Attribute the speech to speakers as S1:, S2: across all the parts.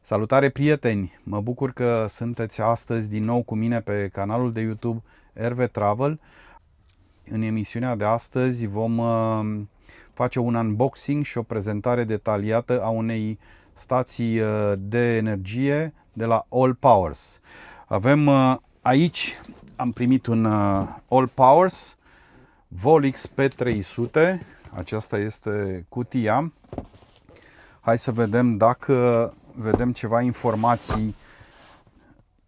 S1: Salutare prieteni! Mă bucur că sunteți astăzi din nou cu mine pe canalul de YouTube RV Travel. În emisiunea de astăzi vom face un unboxing și o prezentare detaliată a unei stații de energie de la All Powers. Avem aici, am primit un All Powers Volix P300. Aceasta este cutia. Hai să vedem dacă vedem ceva informații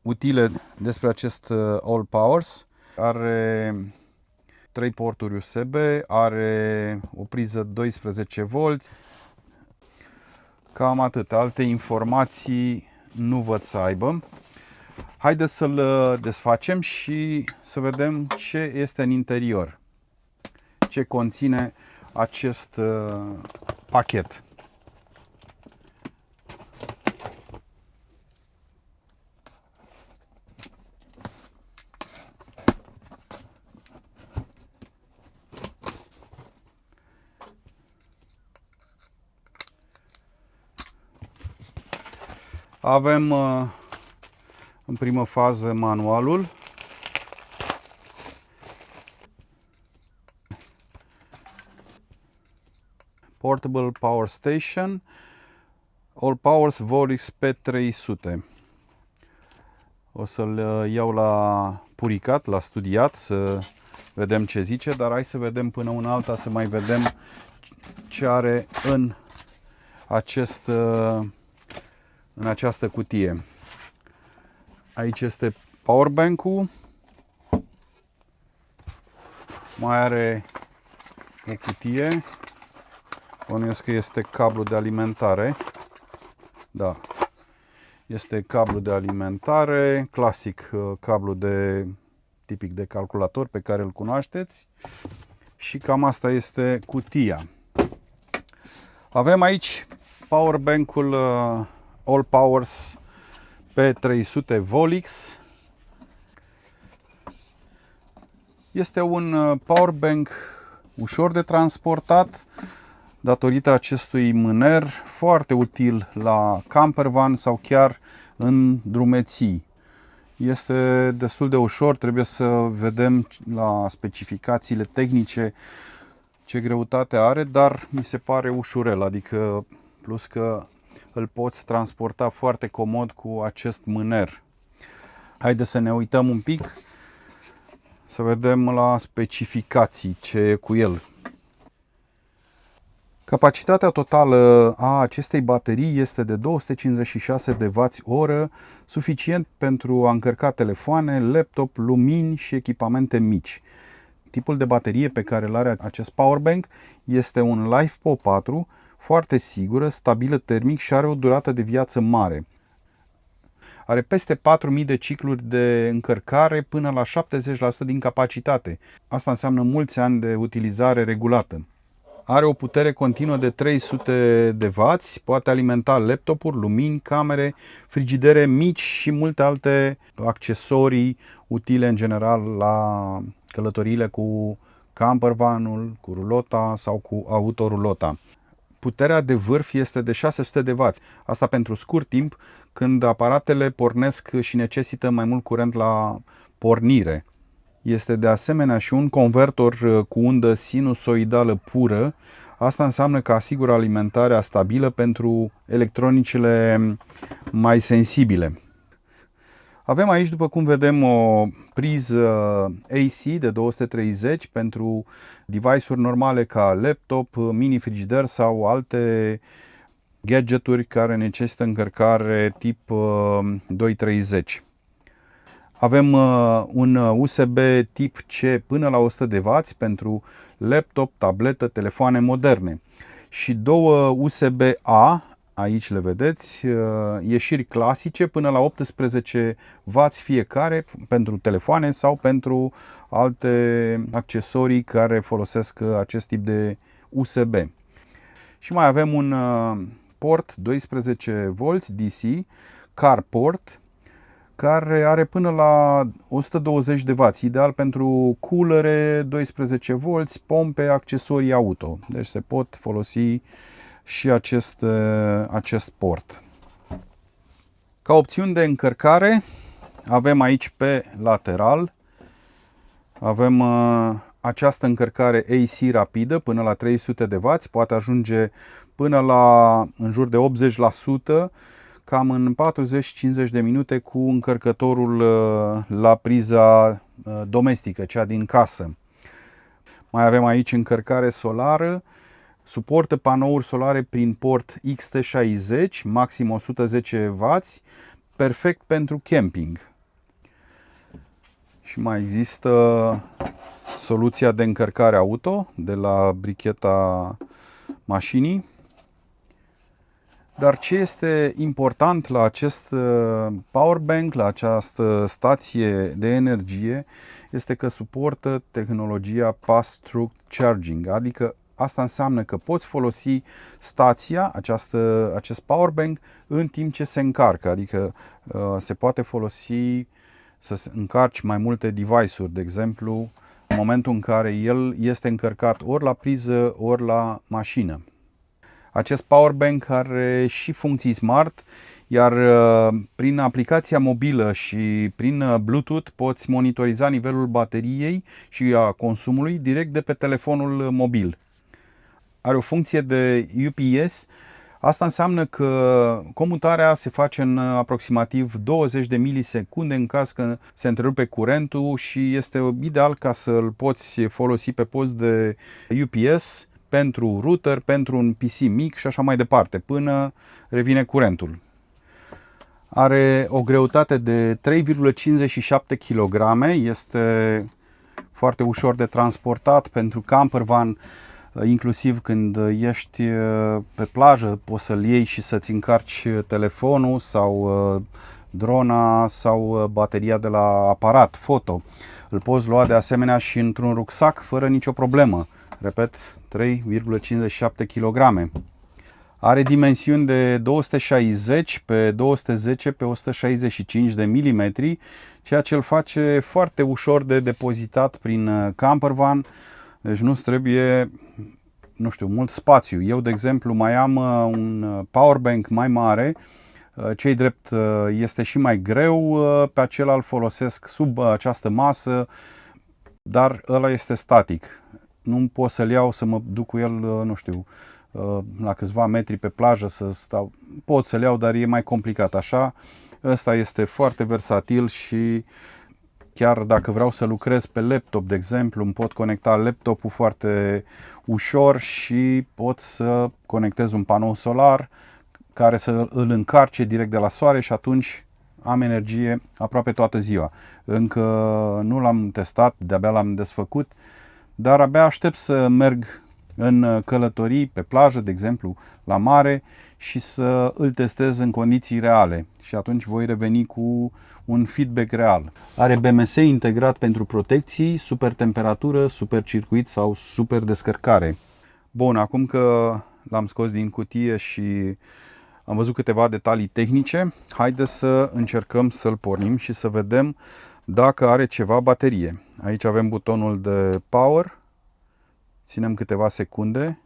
S1: utile despre acest All Powers. Are 3 porturi USB, are o priză 12V. Cam atât. Alte informații nu văd să aibă. Haideți să-l desfacem și să vedem ce este în interior. Ce conține acest pachet. Avem în primă fază manualul. Portable Power Station All Powers Volix P300. O să-l iau la puricat, la studiat, să vedem ce zice, dar hai să vedem până una alta, să mai vedem ce are în această cutie. Aici este powerbank-ul. Mai are o cutie. Bănuiesc că este cablu de alimentare. Da. Este cablu de alimentare, clasic, cablu tipic de calculator pe care îl cunoașteți. Și cam asta este cutia. Avem aici powerbank-ul All Powers P300 Volix. Este un powerbank ușor de transportat datorită acestui mâner, foarte util la campervan sau chiar în drumeții. Este destul de ușor, trebuie să vedem la specificațiile tehnice ce greutate are, dar mi se pare ușurel, adică plus că îl poți transporta foarte comod cu acest mâner. Haideți să ne uităm un pic, să vedem la specificații ce e cu el. Capacitatea totală a acestei baterii este de 256 de Wh, suficient pentru a încărca telefoane, laptop, lumini și echipamente mici. Tipul de baterie pe care îl are acest powerbank este un LiFePO 4, foarte sigură, stabilă termic și are o durată de viață mare. Are peste 4000 de cicluri de încărcare până la 70% din capacitate. Asta înseamnă mulți ani de utilizare regulată. Are o putere continuă de 300 de W, poate alimenta laptopuri, lumini, camere, frigidere mici și multe alte accesorii utile în general la călătoriile cu campervanul, cu rulota sau cu autorulota. Puterea de vârf este de 600 de W. Asta pentru scurt timp, când aparatele pornesc și necesită mai mult curent la pornire. Este de asemenea și un convertor cu undă sinusoidală pură. Asta înseamnă că asigură alimentarea stabilă pentru electronicele mai sensibile. Avem aici, după cum vedem, o priză AC de 230 pentru device-uri normale ca laptop, mini-frigider sau alte gadgeturi care necesită încărcare tip 230. Avem un USB tip C până la 100 de W pentru laptop, tabletă, telefoane moderne și două USB-A, aici le vedeți, ieșiri clasice până la 18 W fiecare pentru telefoane sau pentru alte accesorii care folosesc acest tip de USB. Și mai avem un port 12V DC, CarPort, care are până la 120 de W, ideal pentru coolere, 12V, pompe, accesorii auto. Deci se pot folosi și acest port. Ca opțiuni de încărcare avem aici pe lateral, avem această încărcare AC rapidă până la 300 de W, poate ajunge până la în jur de 80%, cam în 40-50 de minute cu încărcătorul la priza domestică, cea din casă. Mai avem aici încărcare solară, suportă panouri solare prin port XT60, maxim 110 W, perfect pentru camping. Și mai există soluția de încărcare auto de la bricheta mașinii. Dar ce este important la acest powerbank, la această stație de energie, este că suportă tehnologia Pass-Through Charging, adică asta înseamnă că poți folosi stația, acest powerbank, în timp ce se încarcă, adică se poate folosi să încarci mai multe device-uri, de exemplu, în momentul în care el este încărcat ori la priză, ori la mașină. Acest powerbank are și funcții smart, iar prin aplicația mobilă și prin Bluetooth poți monitoriza nivelul bateriei și a consumului direct de pe telefonul mobil. Are o funcție de UPS. Asta înseamnă că comutarea se face în aproximativ 20 de milisecunde în caz că se întrerupe curentul și este ideal ca să-l poți folosi pe post de UPS pentru router, pentru un PC mic și așa mai departe, până revine curentul. Are o greutate de 3,57 kg, este foarte ușor de transportat pentru campervan, inclusiv când ești pe plajă, poți să-l iei și să-ți încarci telefonul sau drona sau bateria de la aparat foto. Îl poți lua de asemenea și într-un rucsac fără nicio problemă. Repet, 3,57 kg. Are dimensiuni de 260 pe 210 pe 165 de mm, ceea ce îl face foarte ușor de depozitat prin campervan. Deci nu-ți trebuie, nu știu, mult spațiu. Eu, de exemplu, mai am un powerbank mai mare, ce-i drept este și mai greu, pe acela îl folosesc sub această masă, dar ăla este static. Nu pot să-l iau să mă duc cu el, nu știu, la câțiva metri pe plajă să stau. Pot să-l iau, dar e mai complicat așa. Ăsta este foarte versatil și chiar dacă vreau să lucrez pe laptop, de exemplu, îmi pot conecta laptopul foarte ușor și pot să conectez un panou solar care să îl încarce direct de la soare și atunci am energie aproape toată ziua. Încă nu l-am testat, de-abia l-am desfăcut, dar abia aștept să merg în călătorii pe plajă, de exemplu, la mare și să îl testez în condiții reale și atunci voi reveni cu un feedback real. Are BMS integrat pentru protecții, super temperatură, super circuit sau super descărcare. Bun, acum că l-am scos din cutie și am văzut câteva detalii tehnice, haideți să încercăm să-l pornim și să vedem dacă are ceva baterie. Aici avem butonul de power, ținem câteva secunde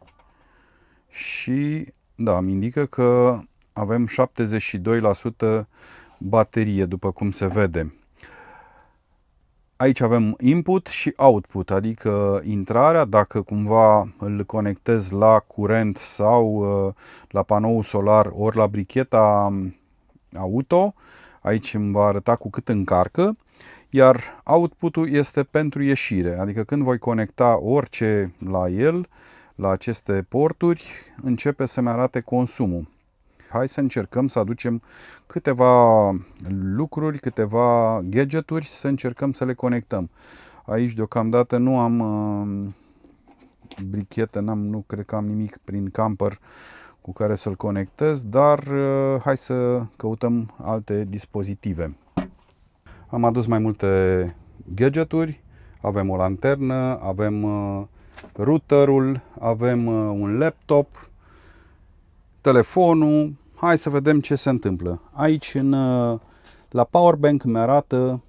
S1: și da, îmi indică că avem 72% baterie, după cum se vede. Aici avem input și output, adică intrarea, dacă cumva îl conectez la curent sau la panoul solar ori la bricheta auto, aici îmi va arăta cu cât încarcă, iar outputul este pentru ieșire, adică când voi conecta orice la el, la aceste porturi, începe să-mi arate consumul. Hai să încercăm să aducem câteva lucruri, câteva gadgeturi, să încercăm să le conectăm. Aici deocamdată nu am brichetă, nu cred că am nimic prin camper cu care să-l conectez, dar hai să căutăm alte dispozitive. Am adus mai multe gadgeturi, avem o lanternă, avem routerul, avem un laptop, telefonul. Hai să vedem ce se întâmplă. Aici la powerbank mi arată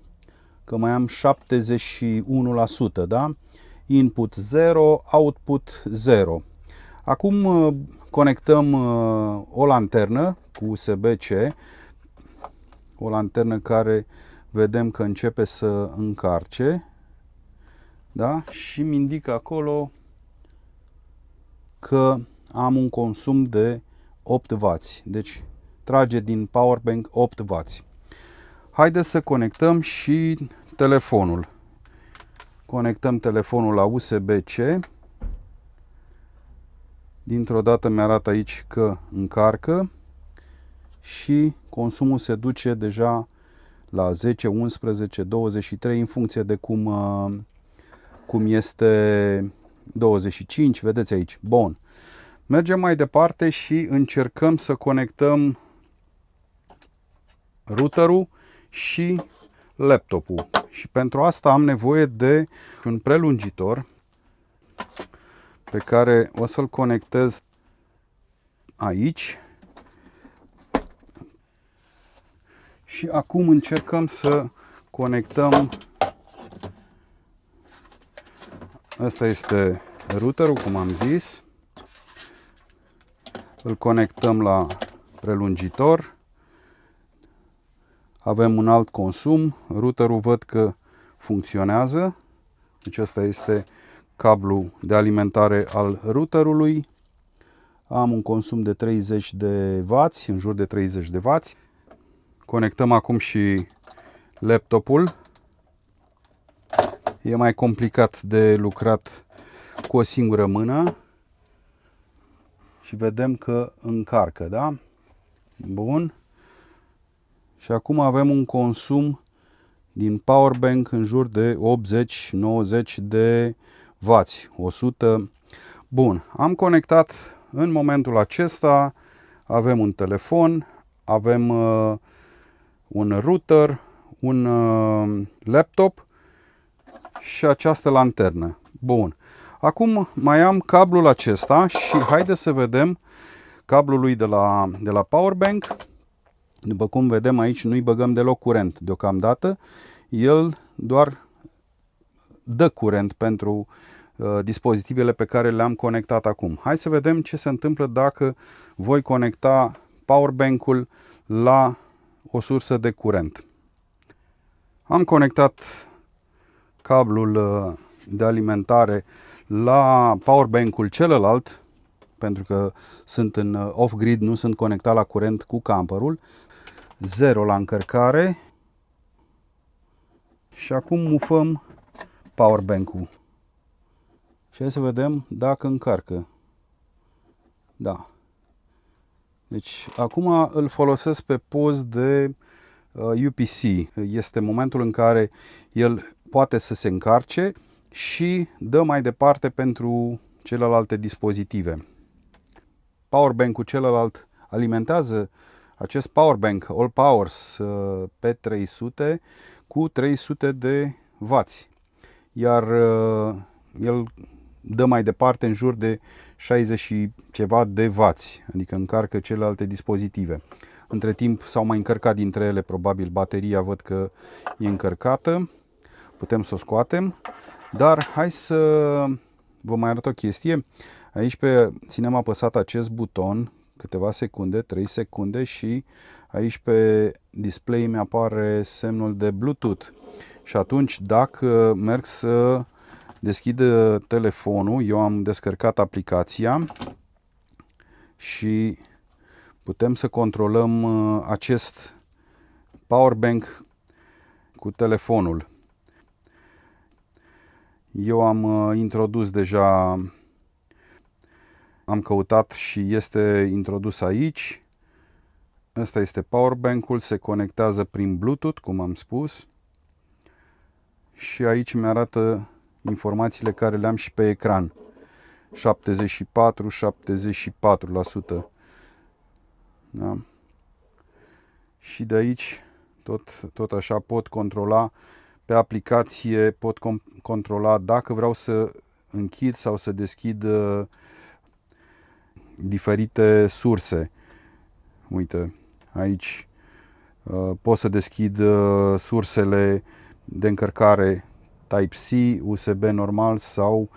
S1: că mai am 71%, da? Input 0, output 0. Acum conectăm o lanternă cu USB-C. o lanternă care vedem că începe să încarce, da? Și mi indică acolo că am un consum de 8W. Deci trage din powerbank 8W. Haideți să conectăm și telefonul. Conectăm telefonul la USB-C. Dintr-o dată mi-arată aici că încarcă și consumul se duce deja la 10, 11, 23 în funcție de cum este 25, vedeți aici. Bun. Mergem mai departe și încercăm să conectăm routerul și laptopul. Și pentru asta am nevoie de un prelungitor pe care o să-l conectez aici. Și acum încercăm să conectăm. Asta este routerul, cum am zis. Îl conectăm la prelungitor. Avem un alt consum. Routerul văd că funcționează. Deci ăsta este cablul de alimentare al routerului. Am un consum de 30 de W, în jur de 30 de W. Conectăm acum și laptopul. E mai complicat de lucrat cu o singură mână. Și vedem că încarcă, da? Bun. Și acum avem un consum din powerbank în jur de 80-90 de W, 100. Bun, am conectat în momentul acesta, avem un telefon, avem un router, un laptop și această lanternă. Bun. Acum mai am cablul acesta și haideți să vedem cablul lui de la powerbank. După cum vedem aici, nu-i băgăm deloc curent deocamdată. El doar dă curent pentru dispozitivele pe care le-am conectat acum. Hai să vedem ce se întâmplă dacă voi conecta powerbank-ul la o sursă de curent. Am conectat cablul de alimentare la powerbank-ul celălalt, pentru că sunt în off-grid, nu sunt conectat la curent cu camperul. 0 la încărcare. Și acum mufăm powerbank-ul. Și hai să vedem dacă încarcă. Da. Deci acum îl folosesc pe post de UPC. Este momentul în care el poate să se încarce și dă mai departe pentru celelalte dispozitive. Powerbank-ul celălalt alimentează acest powerbank All Powers P300 cu 300 de W. Iar el dă mai departe în jur de 60 și ceva de W, adică încarcă celelalte dispozitive. Între timp s-au mai încărcat dintre ele, probabil bateria văd că e încărcată. Putem să o scoatem, dar hai să vă mai arăt o chestie. Aici ținem apăsat acest buton câteva secunde, 3 secunde și aici pe display mi apare semnul de Bluetooth. Și atunci dacă merg să deschid telefonul, eu am descărcat aplicația și putem să controlăm acest powerbank cu telefonul. Eu am introdus deja, am căutat și este introdus aici. Ăsta este powerbank-ul, se conectează prin Bluetooth, cum am spus. Și aici mi arată informațiile care le am și pe ecran. 74%. Da? Și de aici tot așa pot controla pe aplicație, pot controla dacă vreau să închid sau să deschid diferite surse. Uite, aici pot să deschid sursele de încărcare Type-C, USB normal sau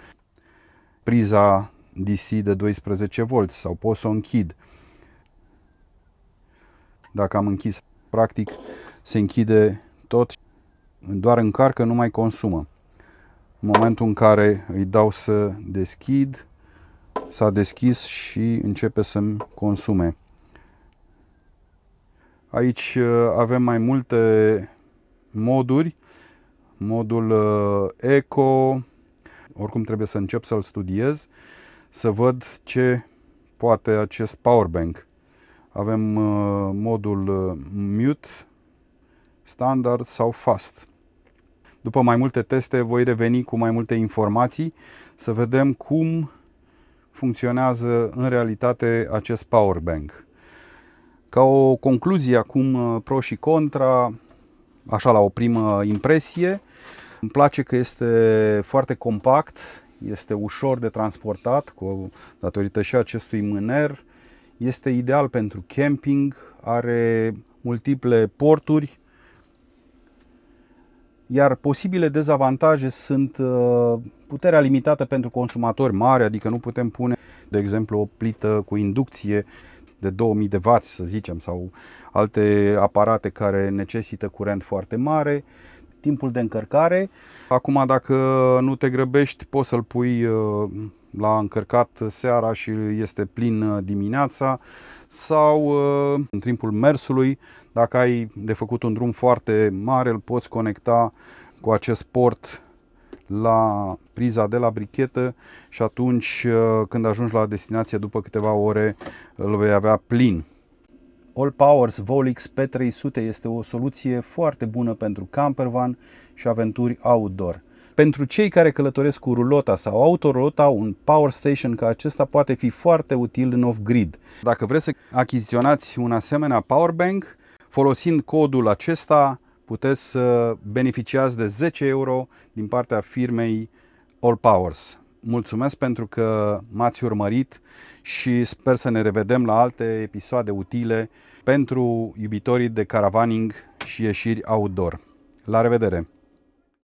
S1: priza DC de 12V sau pot să o închid. Dacă am închis, practic se închide tot, doar încarcă, nu mai consumă. În momentul în care îi dau să deschid, s-a deschis și începe să-mi consume. Aici avem mai multe moduri. Modul Eco, oricum trebuie să încep să-l studiez, să văd ce poate acest powerbank. Avem modul Mute, Standard sau Fast. După mai multe teste voi reveni cu mai multe informații să vedem cum funcționează în realitate acest powerbank. Ca o concluzie acum pro și contra, așa la o primă impresie, îmi place că este foarte compact, este ușor de transportat, datorită și acestui mâner. Este ideal pentru camping, are multiple porturi, iar posibile dezavantaje sunt puterea limitată pentru consumatori mari, adică nu putem pune, de exemplu, o plită cu inducție de 2000 de W, să zicem, sau alte aparate care necesită curent foarte mare. Timpul de încărcare. Acum, dacă nu te grăbești, poți să-l pui la încărcat seara și este plin dimineața, sau în timpul mersului, dacă ai de făcut un drum foarte mare, îl poți conecta cu acest port la priza de la brichetă și atunci când ajungi la destinație după câteva ore îl vei avea plin. Allpowers Volix P300 este o soluție foarte bună pentru campervan și aventuri outdoor. Pentru cei care călătoresc cu rulota sau autorulota, un power station ca acesta poate fi foarte util în off-grid. Dacă vreți să achiziționați un asemenea powerbank, folosind codul acesta, puteți să beneficiați de 10 euro din partea firmei Allpowers. Mulțumesc pentru că m-ați urmărit și sper să ne revedem la alte episoade utile pentru iubitorii de caravaning și ieșiri outdoor. La revedere!